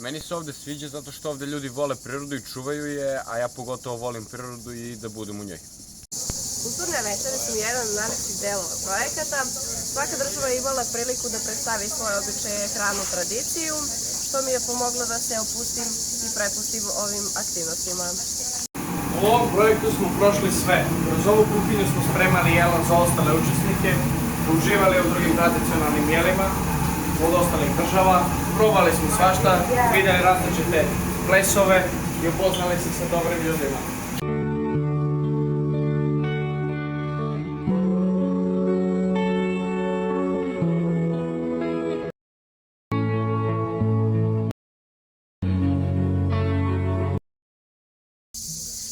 Meni se ovde sviđa zato što ovde ljudi vole prirodu i čuvaju je, a ja pogotovo volim prirodu i da budem u njoj. Kulturne večere su jedan od najlepših delova projekata. Svaka država je imala priliku da predstavi svoje običaje, hranu, tradiciju, što mi je pomoglo da se opustim i prepustim ovim aktivnostima. U ovom projektu smo prošli sve. Kroz ovu kuhinju smo spremali jela za ostale učesnike, uživali u drugim tradicionalnim jelima od ostalih država, probali smo svašta, vidjeli različite plesove i upoznali se sa dobrim ljudima.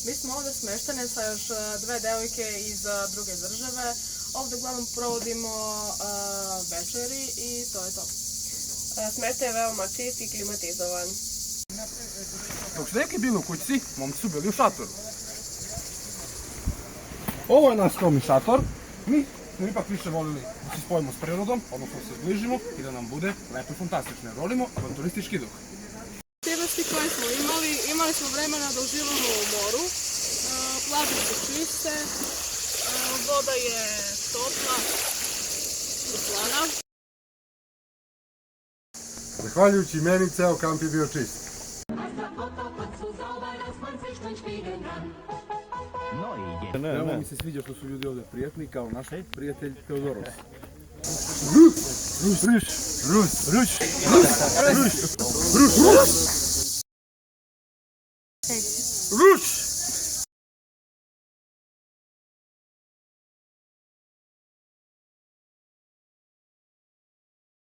Mi smo ovde smeštene sa još dve devojke iz druge države. Ovde uglavnom provodimo večeri i to je to. Smeštaj je veoma čist i klimatizovan. Dok su neki bili u kućici, momci su bili u šatoru. Ovo je naš skromni šator. Mi smo ipak više volili da se spojimo s prirodom, odnosno da se zbližimo i da nam bude lepo i fantastično. Volimo avanturistički duh. Aktivnosti koje smo imali smo vremena da uživamo u moru. Plaže su čiste, voda je topla i slana. Zahvaljujući meni, ceo kamp je bio čist. Veoma mi se sviđa što su ljudi ovde prijatni, kao naš prijatelj Teodoros. Ruš!